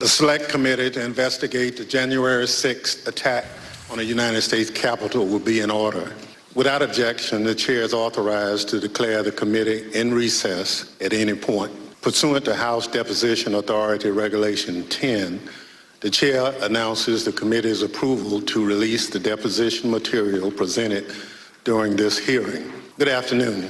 The Select Committee to investigate the January 6th attack on the United States Capitol will be in order. Without objection, the chair is authorized to declare the committee in recess at any point. Pursuant to House Deposition Authority Regulation 10, the chair announces the committee's approval to release the deposition material presented during this hearing. Good afternoon.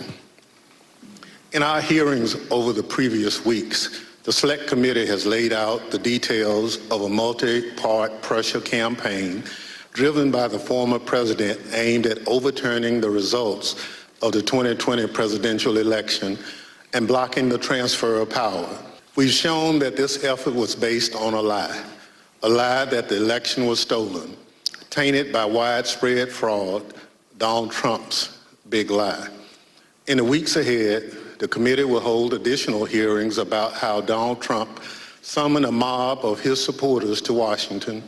In our hearings over the previous weeks, the Select Committee has laid out the details of a multi-part pressure campaign driven by the former president aimed at overturning the results of the 2020 presidential election and blocking the transfer of power. We've shown that this effort was based on a lie that the election was stolen, tainted by widespread fraud, Donald Trump's big lie. In the weeks ahead, the committee will hold additional hearings about how Donald Trump summoned a mob of his supporters to Washington,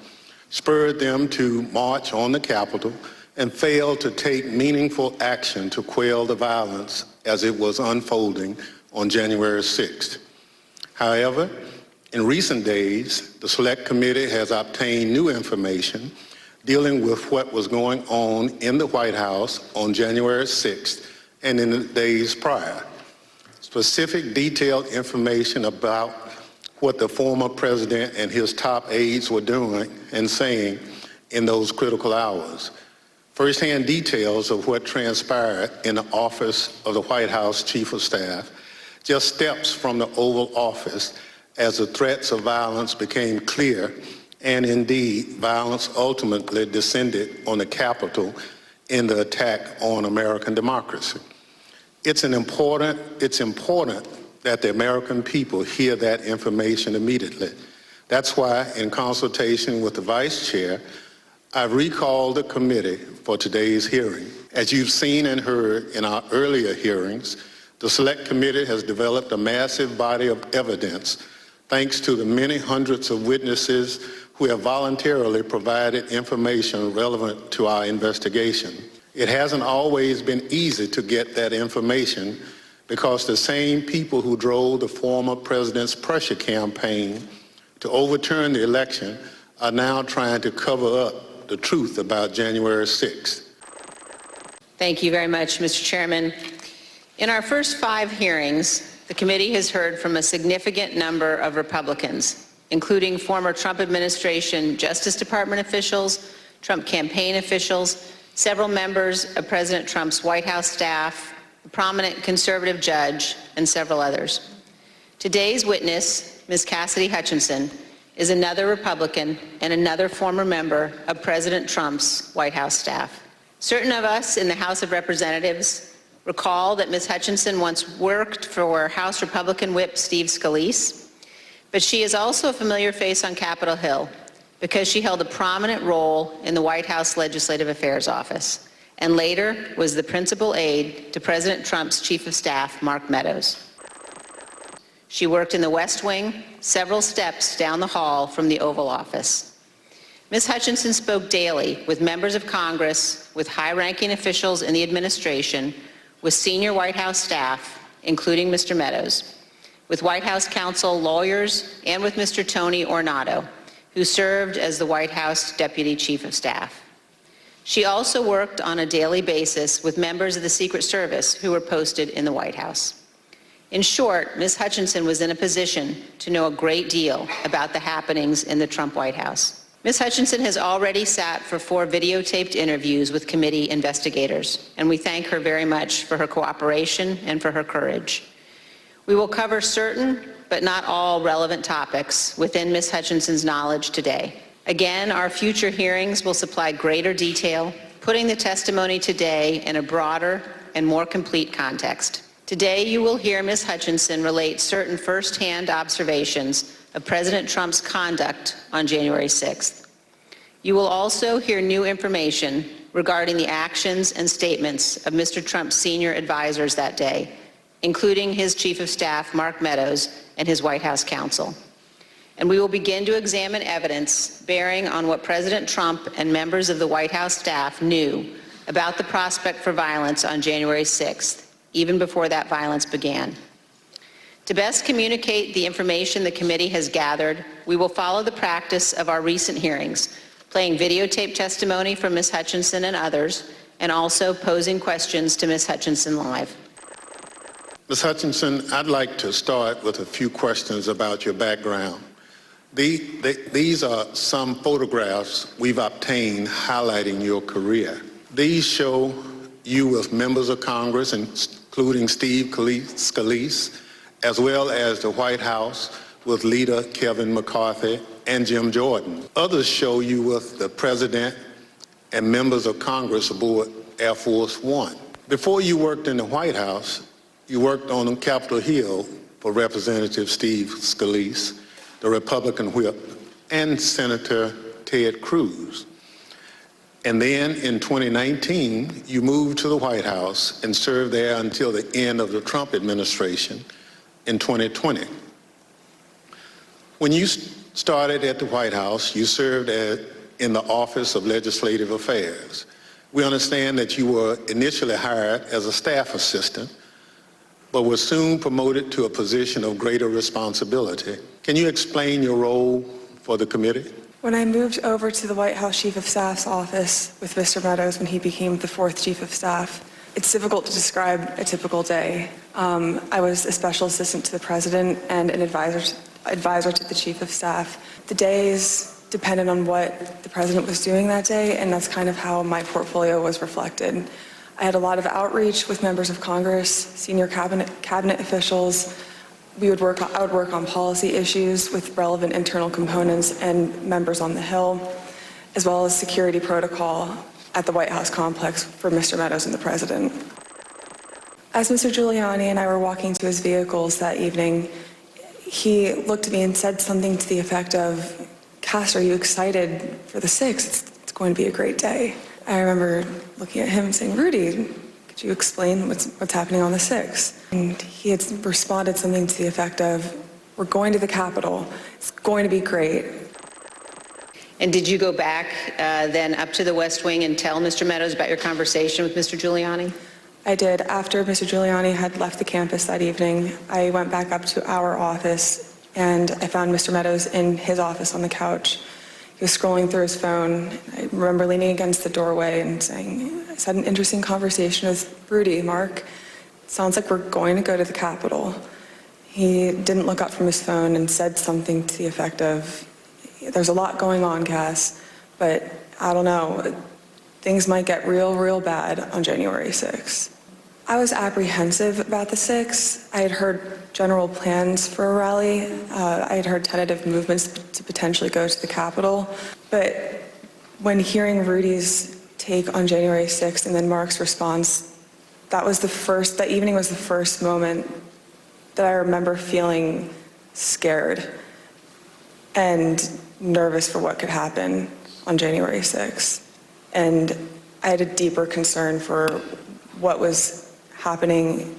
spurred them to march on the Capitol, and failed to take meaningful action to quell the violence as it was unfolding on January 6th. However, in recent days, the Select Committee has obtained new information dealing with what was going on in the White House on January 6th and in the days prior. Specific detailed information about what the former president and his top aides were doing and saying in those critical hours. First-hand details of what transpired in the office of the White House Chief of Staff, just steps from the Oval Office as the threats of violence became clear, and indeed, violence ultimately descended on the Capitol in the attack on American democracy. It's important that the American people hear that information immediately. That's why, in consultation with the Vice Chair, I've recalled the committee for today's hearing. As you've seen and heard in our earlier hearings, the Select Committee has developed a massive body of evidence thanks to the many hundreds of witnesses who have voluntarily provided information relevant to our investigation. It hasn't always been easy to get that information because the same people who drove the former president's pressure campaign to overturn the election are now trying to cover up the truth about January 6th. Thank you very much, Mr. Chairman. In our first 5 hearings, the committee has heard from a significant number of Republicans, including former Trump administration Justice Department officials, Trump campaign officials, several members of President Trump's White House staff, a prominent conservative judge, and several others. Today's witness, Ms. Cassidy Hutchinson, is another Republican and another former member of President Trump's White House staff. Certain of us in the House of Representatives recall that Ms. Hutchinson once worked for House Republican Whip Steve Scalise, but she is also a familiar face on Capitol Hill because she held a prominent role in the White House Legislative Affairs Office and later was the principal aide to President Trump's Chief of Staff, Mark Meadows. She worked in the West Wing, several steps down the hall from the Oval Office. Ms. Hutchinson spoke daily with members of Congress, with high-ranking officials in the administration, with senior White House staff, including Mr. Meadows, with White House counsel, lawyers, and with Mr. Tony Ornato, who served as the White House Deputy Chief of Staff. She also worked on a daily basis with members of the Secret Service who were posted in the White House. In short, Ms. Hutchinson was in a position to know a great deal about the happenings in the Trump White House. Ms. Hutchinson has already sat for 4 videotaped interviews with committee investigators, and we thank her very much for her cooperation and for her courage. We will cover certain but not all relevant topics within Ms. Hutchinson's knowledge today. Again, our future hearings will supply greater detail, putting the testimony today in a broader and more complete context. Today, you will hear Ms. Hutchinson relate certain first-hand observations of President Trump's conduct on January 6th. You will also hear new information regarding the actions and statements of Mr. Trump's senior advisors that day, including his Chief of Staff, Mark Meadows, and his White House counsel. And we will begin to examine evidence bearing on what President Trump and members of the White House staff knew about the prospect for violence on January 6th, even before that violence began. To best communicate the information the committee has gathered, we will follow the practice of our recent hearings, playing videotape testimony from Ms. Hutchinson and others, and also posing questions to Ms. Hutchinson live. Ms. Hutchinson, I'd like to start with a few questions about your background. These are some photographs we've obtained highlighting your career. These show you with members of Congress, including Steve Scalise, as well as the White House with leader Kevin McCarthy and Jim Jordan. Others show you with the President and members of Congress aboard Air Force One. Before you worked in the White House, you worked on Capitol Hill for Representative Steve Scalise, the Republican whip, and Senator Ted Cruz. And then in 2019, you moved to the White House and served there until the end of the Trump administration in 2020. When you started at the White House, you served in the Office of Legislative Affairs. We understand that you were initially hired as a staff assistant, but were soon promoted to a position of greater responsibility. Can you explain your role for the committee? When I moved over to the White House Chief of Staff's office with Mr. Meadows when he became the 4th Chief of Staff, it's difficult to describe a typical day. I was a special assistant to the President and an advisor to the Chief of Staff. The days depended on what the President was doing that day, and that's kind of how my portfolio was reflected. I had a lot of outreach with members of Congress, senior cabinet officials. I would work on policy issues with relevant internal components and members on the Hill, as well as security protocol at the White House complex for Mr. Meadows and the President. As Mr. Giuliani and I were walking to his vehicles that evening, he looked at me and said something to the effect of, "Cass, are you excited for the 6th? It's going to be a great day." I remember looking at him and saying, "Rudy, could you explain what's happening on the 6th? And he had responded something to the effect of, "We're going to the Capitol. It's going to be great." And did you go back then up to the West Wing and tell Mr. Meadows about your conversation with Mr. Giuliani? I did. After Mr. Giuliani had left the campus that evening, I went back up to our office and I found Mr. Meadows in his office on the couch. He was scrolling through his phone. I remember leaning against the doorway and saying, "I just had an interesting conversation with Rudy, Mark. Sounds like we're going to go to the Capitol." He didn't look up from his phone and said something to the effect of, "There's a lot going on, Cass, but I don't know. Things might get real bad on January 6th. I was apprehensive about the 6th. I had heard general plans for a rally. I had heard tentative movements to potentially go to the Capitol. But when hearing Rudy's take on January 6th and then Mark's response, that evening was the first moment that I remember feeling scared and nervous for what could happen on January 6th. And I had a deeper concern for what was happening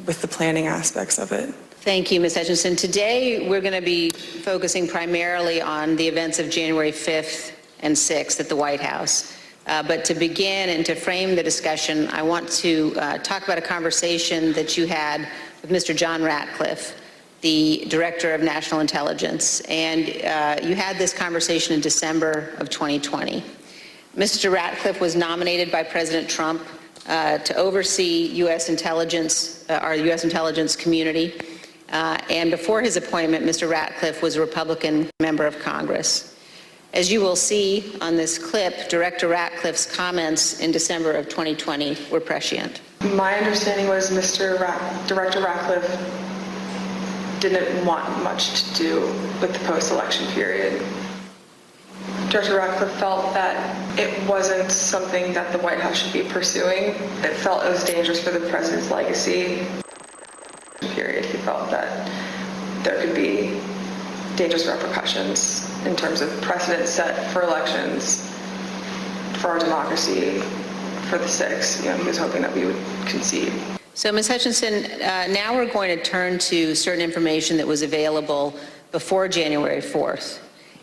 with the planning aspects of it. Thank you, Ms. Hutchinson. Today, we're going to be focusing primarily on the events of January 5th and 6th at the White House. But to begin and to frame the discussion, I want to talk about a conversation that you had with Mr. John Ratcliffe, the Director of National Intelligence. And you had this conversation in December of 2020. Mr. Ratcliffe was nominated by President Trump to oversee U.S. intelligence, our U.S. intelligence community. And before his appointment, Mr. Ratcliffe was a Republican member of Congress. As you will see on this clip, Director Ratcliffe's comments in December of 2020 were prescient. My understanding was Director Ratcliffe didn't want much to do with the post-election period. Director Ratcliffe felt that it wasn't something that the White House should be pursuing. It felt it was dangerous for the president's legacy. Period. He felt that there could be dangerous repercussions in terms of precedent set for elections, for our democracy, for the 6th. He was hoping that we would concede. So, Ms. Hutchinson, now we're going to turn to certain information that was available before January 4th.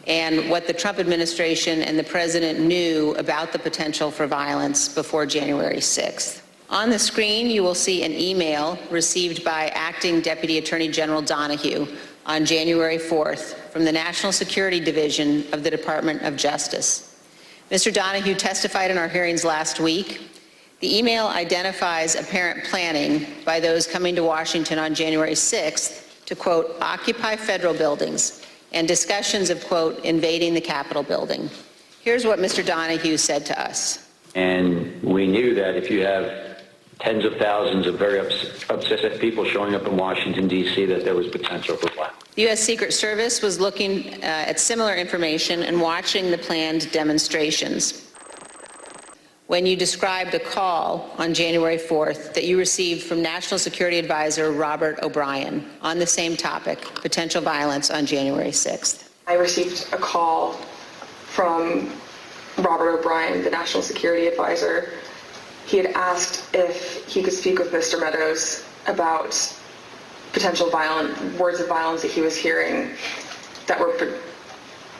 And what the Trump administration and the president knew about the potential for violence before January 6th. On the screen, you will see an email received by Acting Deputy Attorney General Donahue on January 4th from the National Security Division of the Department of Justice. Mr. Donahue testified in our hearings last week. The email identifies apparent planning by those coming to Washington on January 6th to, quote, occupy federal buildings, and discussions of, quote, invading the Capitol building. Here's what Mr. Donahue said to us. And we knew that if you have tens of thousands of very upset people showing up in Washington, D.C., that there was potential for violence. The U.S. Secret Service was looking at similar information and watching the planned demonstrations. When you described a call on January 4th that you received from National Security Advisor Robert O'Brien on the same topic, potential violence on January 6th. I received a call from Robert O'Brien, the National Security Advisor. He had asked if he could speak with Mr. Meadows about potential words of violence that he was hearing that were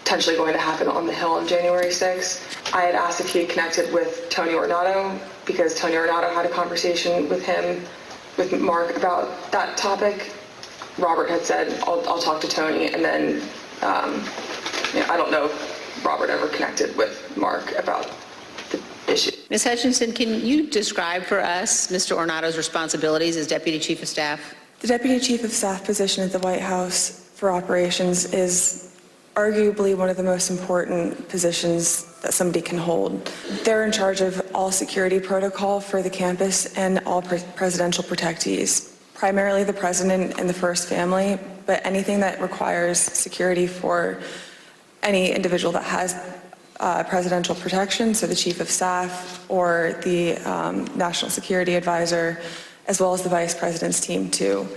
potentially going to happen on the Hill on January 6th. I had asked if he had connected with Tony Ornato because Tony Ornato had a conversation with him, with Mark, about that topic. Robert had said, I'll talk to Tony, and then I don't know if Robert ever connected with Mark about the issue. Ms. Hutchinson, can you describe for us Mr. Ornato's responsibilities as Deputy Chief of Staff? The Deputy Chief of Staff position at the White House for operations is arguably one of the most important positions that somebody can hold. They're in charge of all security protocol for the campus and all presidential protectees, primarily the president and the first family, but anything that requires security for any individual that has presidential protection, so the Chief of Staff or the National Security Advisor, as well as the Vice President's team too.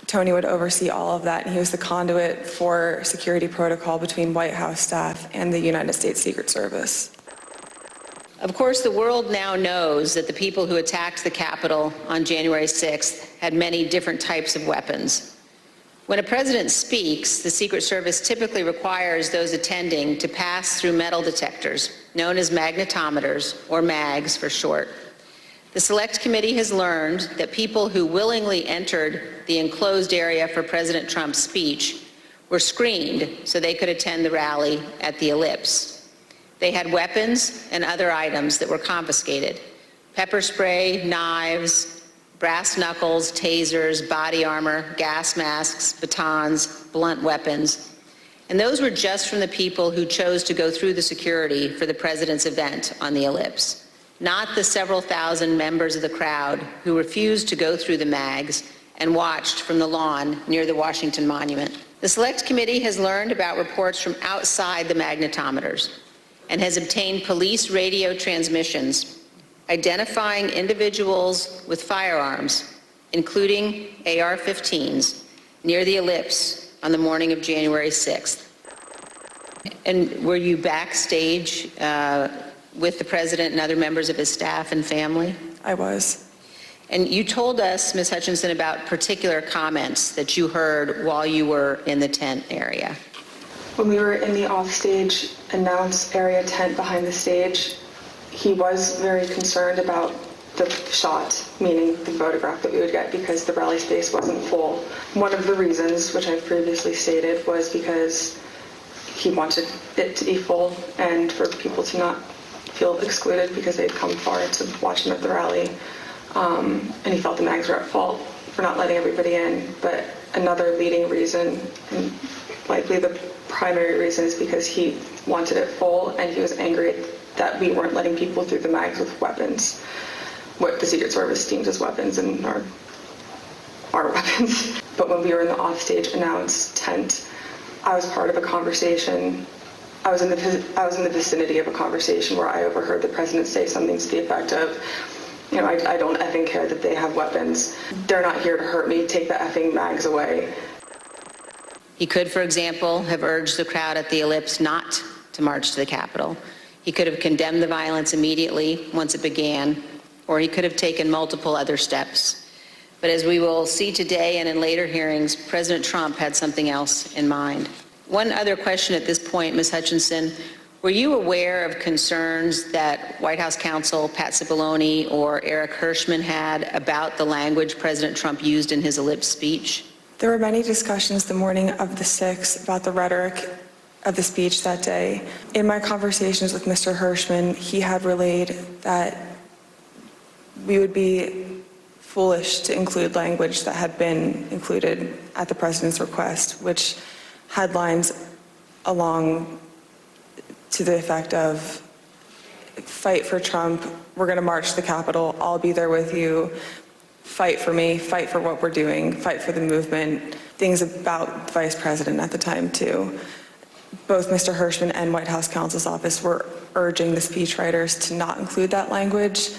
Tony would oversee all of that, and he was the conduit for security protocol between White House staff and the United States Secret Service. Of course, the world now knows that the people who attacked the Capitol on January 6th had many different types of weapons. When a president speaks, the Secret Service typically requires those attending to pass through metal detectors, known as magnetometers, or MAGs for short. The Select Committee has learned that people who willingly entered the enclosed area for President Trump's speech were screened so they could attend the rally at the Ellipse. They had weapons and other items that were confiscated: pepper spray, knives, brass knuckles, tasers, body armor, gas masks, batons, blunt weapons. And those were just from the people who chose to go through the security for the president's event on the Ellipse, not the several thousand members of the crowd who refused to go through the MAGs and watched from the lawn near the Washington Monument. The Select Committee has learned about reports from outside the magnetometers and has obtained police radio transmissions identifying individuals with firearms, including AR-15s, near the Ellipse on the morning of January 6th. And were you backstage with the president and other members of his staff and family? I was. And you told us, Ms. Hutchinson, about particular comments that you heard while you were in the tent area. When we were in the offstage announce area tent behind the stage, he was very concerned about the shot, meaning the photograph that we would get, because the rally space wasn't full. One of the reasons, which I've previously stated, was because he wanted it to be full and for people to not feel excluded because they'd come far to watch him at the rally. And he felt the MAGs were at fault for not letting everybody in. But another leading reason, and likely the primary reason, is because he wanted it full and he was angry that we weren't letting people through the MAGs with weapons, what the Secret Service deems as weapons and our weapons. But when we were in the offstage announce tent, I was part of a conversation. I was in the vicinity of a conversation where I overheard the president say something to the effect of, I don't effing care that they have weapons. They're not here to hurt me. Take the effing MAGs away. He could, for example, have urged the crowd at the Ellipse not to march to the Capitol. He could have condemned the violence immediately once it began, or he could have taken multiple other steps. But as we will see today and in later hearings, President Trump had something else in mind. One other question at this point, Ms. Hutchinson. Were you aware of concerns that White House counsel Pat Cipollone or Eric Hirschman had about the language President Trump used in his ellipse speech? There were many discussions the morning of the 6th about the rhetoric of the speech that day. In my conversations with Mr. Hirschman, he had relayed that we would be foolish to include language that had been included at the president's request, which had lines along to the effect of, fight for Trump, we're going to march to the Capitol, I'll be there with you, fight for me, fight for what we're doing, fight for the movement, things about the vice president at the time too. Both Mr. Hirschman and White House counsel's office were urging the speechwriters to not include that language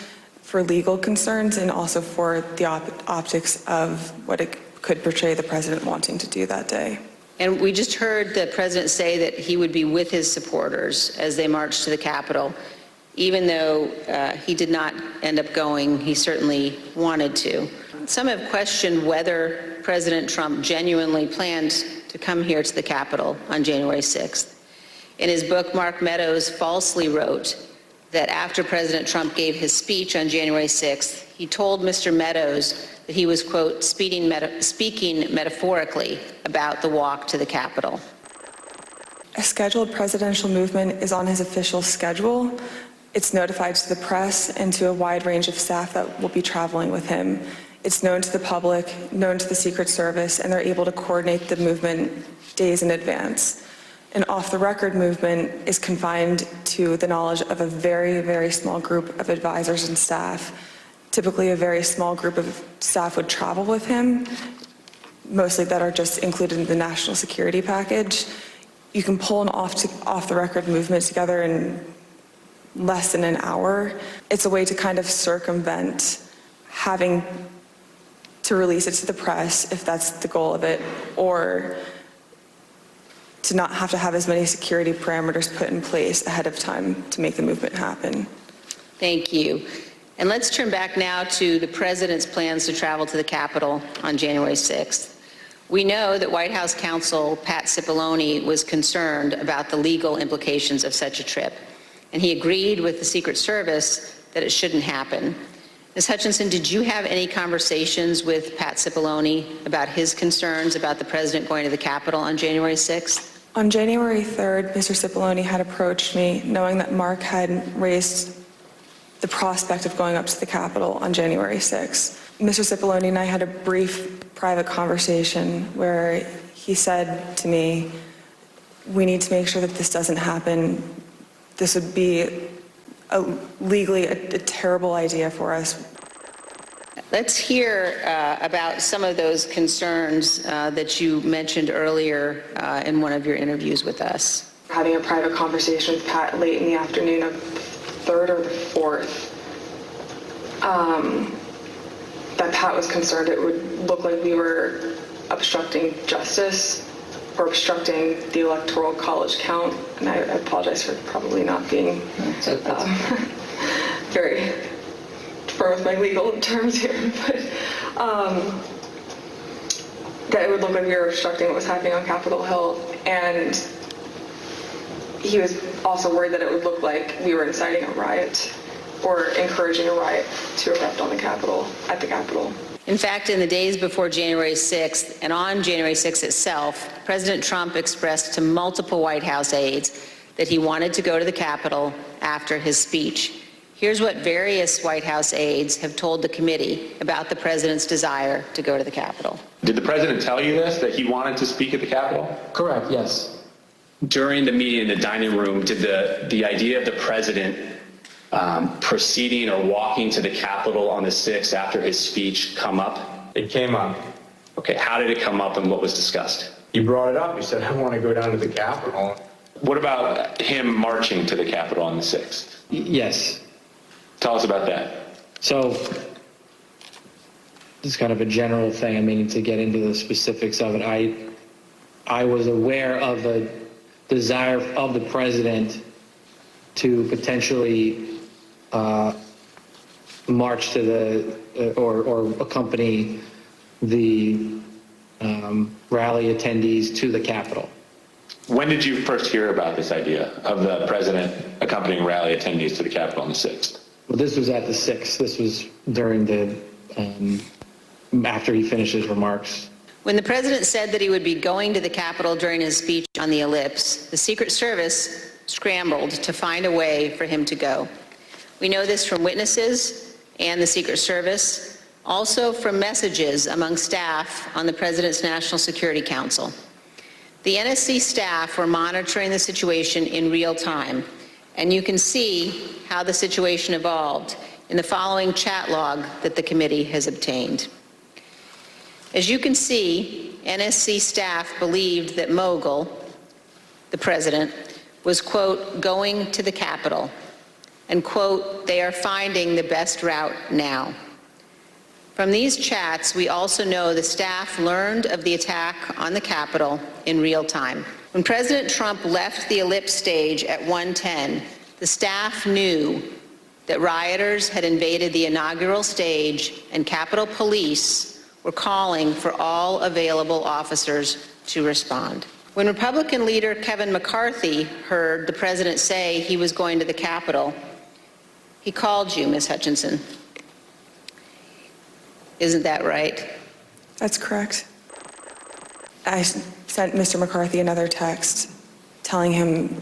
for legal concerns and also for the optics of what it could portray the president wanting to do that day. And we just heard the president say that he would be with his supporters as they marched to the Capitol. Even though he did not end up going, he certainly wanted to. Some have questioned whether President Trump genuinely planned to come here to the Capitol on January 6th. In his book, Mark Meadows falsely wrote that after President Trump gave his speech on January 6th, he told Mr. Meadows that he was, quote, speaking metaphorically about the walk to the Capitol. A scheduled presidential movement is on his official schedule. It's notified to the press and to a wide range of staff that will be traveling with him. It's known to the public, known to the Secret Service, and they're able to coordinate the movement days in advance. An off-the-record movement is confined to the knowledge of a very, very small group of advisors and staff. Typically, a very small group of staff would travel with him, mostly that are just included in the national security package. You can pull an off-the-record movement together in less than an hour. It's a way to kind of circumvent having to release it to the press, if that's the goal of it, or to not have to have as many security parameters put in place ahead of time to make the movement happen. Thank you. And let's turn back now to the president's plans to travel to the Capitol on January 6th. We know that White House counsel Pat Cipollone was concerned about the legal implications of such a trip, and he agreed with the Secret Service that it shouldn't happen. Ms. Hutchinson, did you have any conversations with Pat Cipollone about his concerns about the president going to the Capitol on January 6th? On January 3rd, Mr. Cipollone had approached me, knowing that Mark had raised the prospect of going up to the Capitol on January 6th. Mr. Cipollone and I had a brief private conversation where he said to me, we need to make sure that this doesn't happen. This would be legally a terrible idea for us. Let's hear about some of those concerns that you mentioned earlier in one of your interviews with us. Having a private conversation with Pat late in the afternoon of the 3rd or the 4th, that Pat was concerned it would look like we were obstructing justice or obstructing the electoral college count, and I apologize for probably not being very firm with my legal terms here, but that it would look like we were obstructing what was happening on Capitol Hill, and he was also worried that it would look like we were inciting a riot or encouraging a riot to erupt on the Capitol, at the Capitol. In fact, in the days before January 6th and on January 6th itself, President Trump expressed to multiple White House aides that he wanted to go to the Capitol after his speech. Here's what various White House aides have told the committee about the president's desire to go to the Capitol. Did the president tell you this, that he wanted to speak at the Capitol? Correct, yes. During the meeting in the dining room, did the idea of the president proceeding or walking to the Capitol on the 6th after his speech come up? It came up. Okay, how did it come up and what was discussed? He brought it up. He said, I want to go down to the Capitol. What about him marching to the Capitol on the 6th? Yes. Tell us about that. So this is kind of a general thing. I mean, to get into the specifics of it, I was aware of the desire of the president to potentially march to the or accompany the rally attendees to the Capitol. When did you first hear about this idea of the president accompanying rally attendees to the Capitol on the 6th? Well, this was at the 6th. This was during the, after he finished his remarks. When the president said that he would be going to the Capitol during his speech on the ellipse, the Secret Service scrambled to find a way for him to go. We know this from witnesses and the Secret Service, also from messages among staff on the President's National Security Council. The NSC staff were monitoring the situation in real time, and you can see how the situation evolved in the following chat log that the committee has obtained. As you can see, NSC staff believed that Mogul, the president, was, quote, going to the Capitol, and, quote, they are finding the best route now. From these chats, we also know the staff learned of the attack on the Capitol in real time. When President Trump left the ellipse stage at 1:10, the staff knew that rioters had invaded the inaugural stage and Capitol Police were calling for all available officers to respond. When Republican leader Kevin McCarthy heard the president say he was going to the Capitol, he called you, Ms. Hutchinson. Isn't that right? That's correct. I sent Mr. McCarthy another text telling him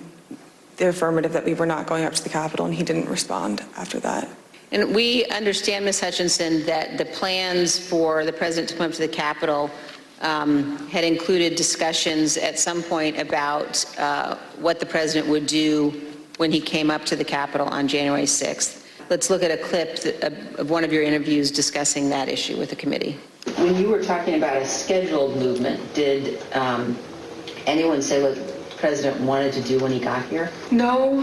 the affirmative that we were not going up to the Capitol, and he didn't respond after that. And we understand, Ms. Hutchinson, that the plans for the president to come up to the Capitol had included discussions at some point about what the president would do when he came up to the Capitol on January 6th. Let's look at a clip of one of your interviews discussing that issue with the committee. When you were talking about a scheduled movement, did anyone say what the president wanted to do when he got here? No.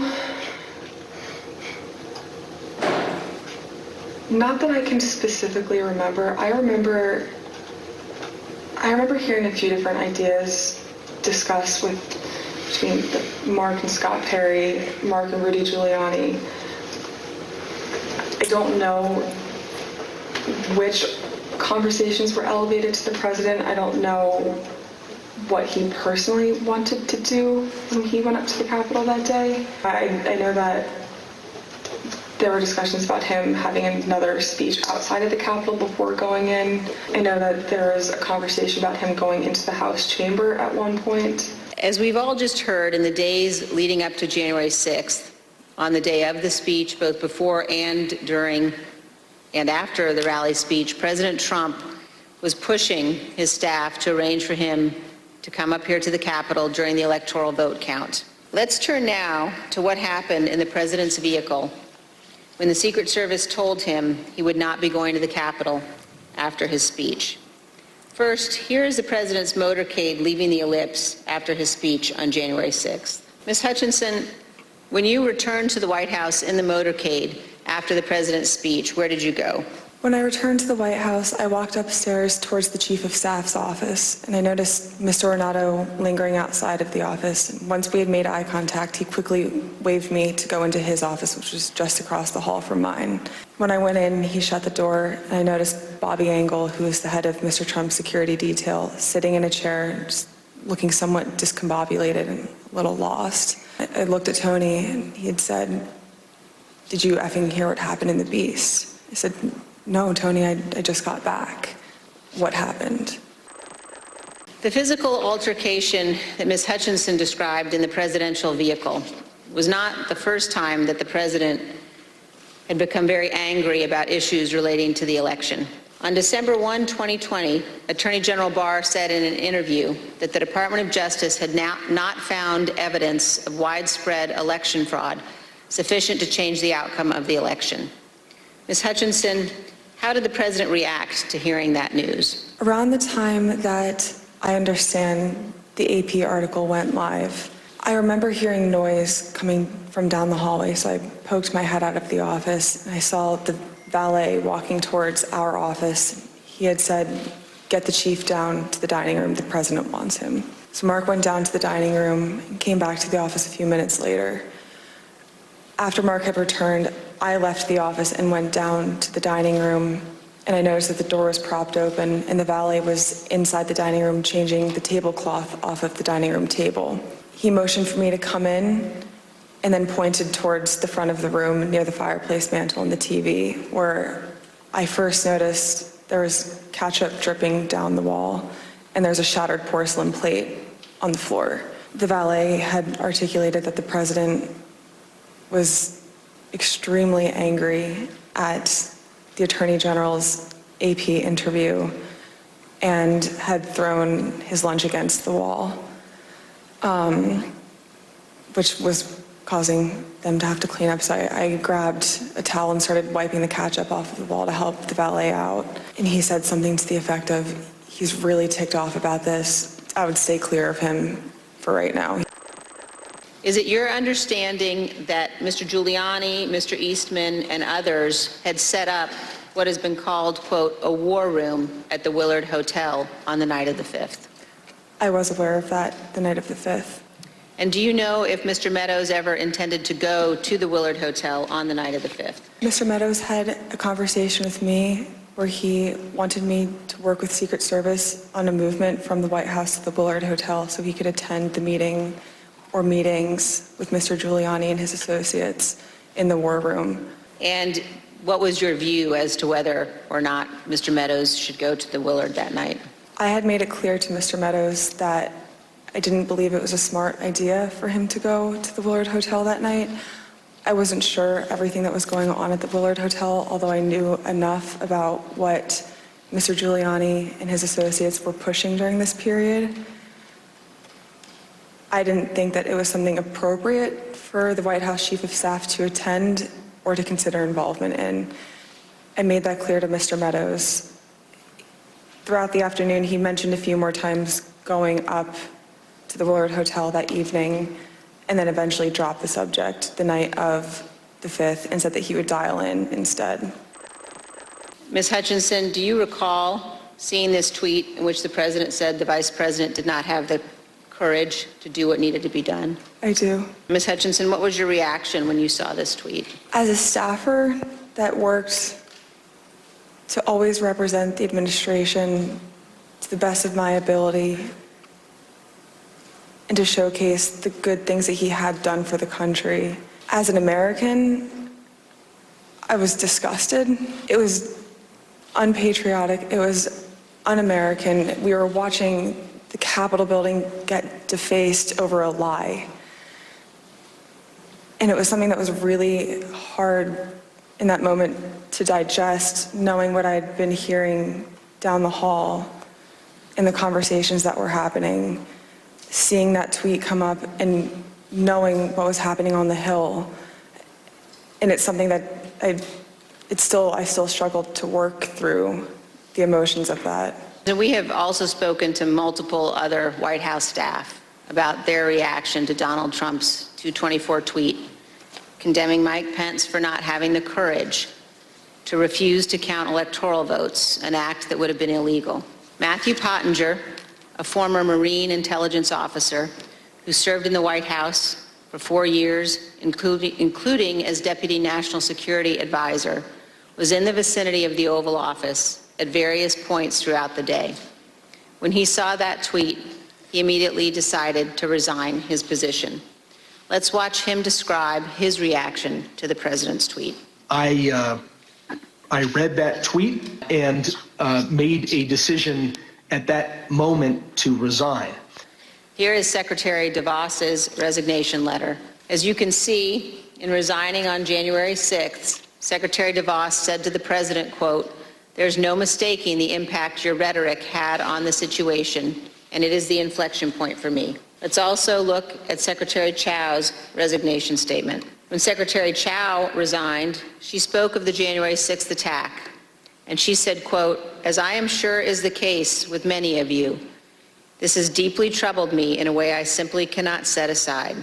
Not that I can specifically remember. I remember hearing a few different ideas discussed between Mark and Scott Perry, Mark and Rudy Giuliani. I don't know which conversations were elevated to the president. I don't know what he personally wanted to do when he went up to the Capitol that day. I know that there were discussions about him having another speech outside of the Capitol before going in. I know that there was a conversation about him going into the House chamber at one point. As we've all just heard, in the days leading up to January 6th, on the day of the speech, both before and during and after the rally speech, President Trump was pushing his staff to arrange for him to come up here to the Capitol during the electoral vote count. Let's turn now to what happened in the president's vehicle when the Secret Service told him he would not be going to the Capitol after his speech. First, here is the president's motorcade leaving the ellipse after his speech on January 6th. Ms. Hutchinson, when you returned to the White House in the motorcade after the president's speech, where did you go? When I returned to the White House, I walked upstairs towards the Chief of Staff's office, and I noticed Mr. Ornato lingering outside of the office. And once we had made eye contact, he quickly waved me to go into his office, which was just across the hall from mine. When I went in, he shut the door, and I noticed Bobby Engel, who is the head of Mr. Trump's security detail, sitting in a chair, just looking somewhat discombobulated and a little lost. I looked at Tony, and he had said, "Did you effing hear what happened in the Beast?" I said, "No, Tony, I just got back. What happened?" The physical altercation that Ms. Hutchinson described in the presidential vehicle was not the first time that the president had become very angry about issues relating to the election. On December 1, 2020, Attorney General Barr said in an interview that the Department of Justice had not found evidence of widespread election fraud sufficient to change the outcome of the election. Ms. Hutchinson, how did the president react to hearing that news? Around the time that I understand the AP article went live, I remember hearing noise coming from down the hallway, so I poked my head out of the office, and I saw the valet walking towards our office. He had said, "Get the chief down to the dining room, the president wants him." So Mark went down to the dining room and came back to the office a few minutes later. After Mark had returned, I left the office and went down to the dining room, and I noticed that the door was propped open and the valet was inside the dining room changing the tablecloth off of the dining room table. He motioned for me to come in and then pointed towards the front of the room near the fireplace mantle and the TV, where I first noticed there was ketchup dripping down the wall and there's a shattered porcelain plate on the floor. The valet had articulated that the president was extremely angry at the Attorney General's AP interview and had thrown his lunch against the wall, which was causing them to have to clean up. So I grabbed a towel and started wiping the ketchup off of the wall to help the valet out. And he said something to the effect of, he's really ticked off about this. I would stay clear of him for right now. Is it your understanding that Mr. Giuliani, Mr. Eastman, and others had set up what has been called, quote, a war room at the Willard Hotel on the night of the 5th? I was aware of that the night of the 5th. And do you know if Mr. Meadows ever intended to go to the Willard Hotel on the night of the 5th? Mr. Meadows had a conversation with me where he wanted me to work with Secret Service on a movement from the White House to the Willard Hotel so he could attend the meeting or meetings with Mr. Giuliani and his associates in the war room. And what was your view as to whether or not Mr. Meadows should go to the Willard that night? I had made it clear to Mr. Meadows that I didn't believe it was a smart idea for him to go to the Willard Hotel that night. I wasn't sure everything that was going on at the Willard Hotel, although I knew enough about what Mr. Giuliani and his associates were pushing during this period. I didn't think that it was something appropriate for the White House Chief of Staff to attend or to consider involvement in. I made that clear to Mr. Meadows. Throughout the afternoon, he mentioned a few more times going up to the Willard Hotel that evening, and then eventually dropped the subject the night of the 5th and said that he would dial in instead. Ms. Hutchinson, do you recall seeing this tweet in which the president said the vice president did not have the courage to do what needed to be done? I do. Ms. Hutchinson, what was your reaction when you saw this tweet? As a staffer that worked to always represent the administration to the best of my ability and to showcase the good things that he had done for the country, as an American, I was disgusted. It was unpatriotic. It was un-American. We were watching the Capitol building get defaced over a lie. And it was something that was really hard in that moment to digest, knowing what I'd been hearing down the hall in the conversations that were happening, seeing that tweet come up and knowing what was happening on the Hill. And it's something that I still struggled to work through the emotions of that. And we have also spoken to multiple other White House staff about their reaction to Donald Trump's 224 tweet, condemning Mike Pence for not having the courage to refuse to count electoral votes, an act that would have been illegal. Matthew Pottinger, a former Marine intelligence officer who served in the White House for 4 years, including as Deputy National Security Advisor, was in the vicinity of the Oval Office at various points throughout the day. When he saw that tweet, he immediately decided to resign his position. Let's watch him describe his reaction to the president's tweet. I read that tweet and made a decision at that moment to resign. Here is Secretary DeVos's resignation letter. As you can see, in resigning on January 6th, Secretary DeVos said to the president, quote, "There's no mistaking the impact your rhetoric had on the situation, and it is the inflection point for me." Let's also look at Secretary Chow's resignation statement. When Secretary Chow resigned, she spoke of the January 6th attack, and she said, quote, "As I am sure is the case with many of you, this has deeply troubled me in a way I simply cannot set aside."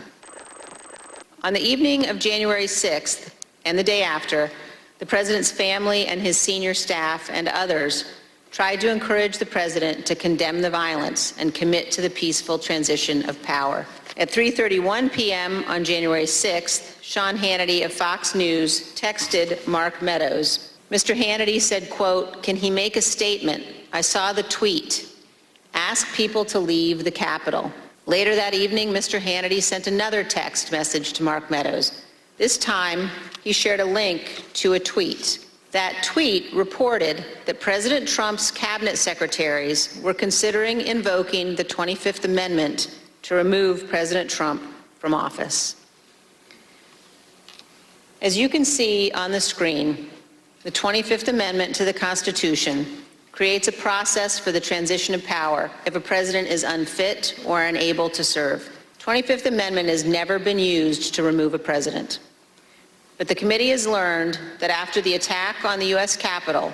On the evening of January 6th and the day after, the president's family and his senior staff and others tried to encourage the president to condemn the violence and commit to the peaceful transition of power. At 3:31 p.m. on January 6th, Sean Hannity of Fox News texted Mark Meadows. Mr. Hannity said, quote, "Can he make a statement? I saw the tweet. Ask people to leave the Capitol. Later that evening, Mr. Hannity sent another text message to Mark Meadows. This time, he shared a link to a tweet. That tweet reported that President Trump's cabinet secretaries were considering invoking the 25th Amendment to remove President Trump from office. As you can see on the screen, the 25th Amendment to the Constitution creates a process for the transition of power if a president is unfit or unable to serve. The 25th Amendment has never been used to remove a president. But the committee has learned that after the attack on the U.S. Capitol,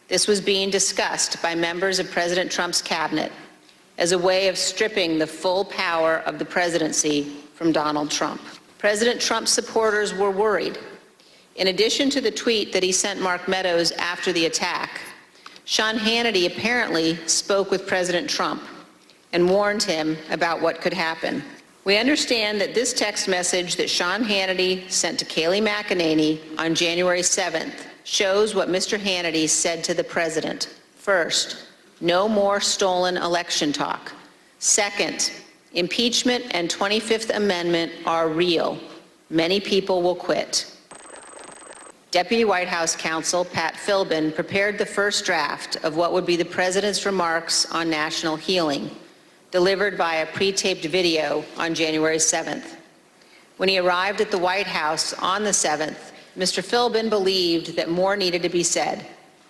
this was being discussed by members of President Trump's cabinet as a way of stripping the full power of the presidency from Donald Trump. President Trump's supporters were worried. In addition to the tweet that he sent Mark Meadows after the attack, Sean Hannity apparently spoke with President Trump and warned him about what could happen. We understand that this text message that Sean Hannity sent to Kayleigh McEnany on January 7th shows what Mr. Hannity said to the president. First, no more stolen election talk. Second, impeachment and 25th Amendment are real. Many people will quit. Deputy White House counsel Pat Philbin prepared the first draft of what would be the president's remarks on national healing, delivered via pre-taped video on January 7th. When he arrived at the White House on the 7th, Mr. Philbin believed that more needed to be said,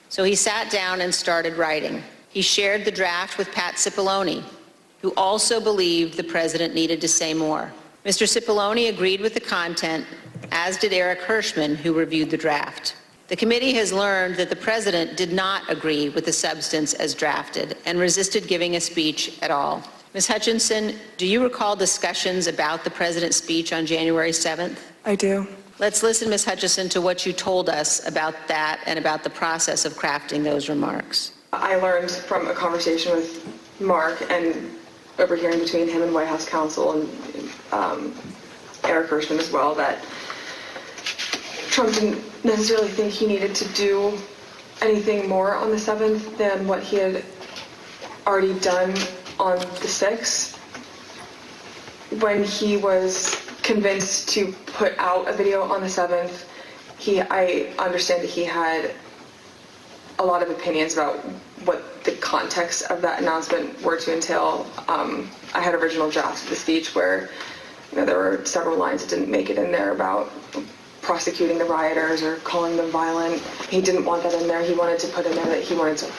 so he sat down and started writing. He shared the draft with Pat Cipollone, who also believed the president needed to say more. Mr. Cipollone agreed with the content, as did Eric Hirschman, who reviewed the draft. The committee has learned that the president did not agree with the substance as drafted and resisted giving a speech at all. Ms. Hutchinson, do you recall discussions about the president's speech on January 7th? I do. Let's listen, Ms. Hutchinson, to what you told us about that and about the process of crafting those remarks. I learned from a conversation with Mark and overhearing between him and White House counsel and Eric Hirschman as well that Trump didn't necessarily think he needed to do anything more on the 7th than what he had already done on the 6th. When he was convinced to put out a video on the 7th, I understand that he had a lot of opinions about what the context of that announcement were to entail. I had original drafts of the speech where there were several lines that didn't make it in there about prosecuting the rioters or calling them violent. He didn't want that in there. He wanted to put in there that he wanted to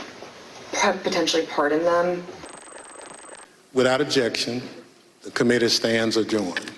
potentially pardon them. Without objection, the committee stands adjourned.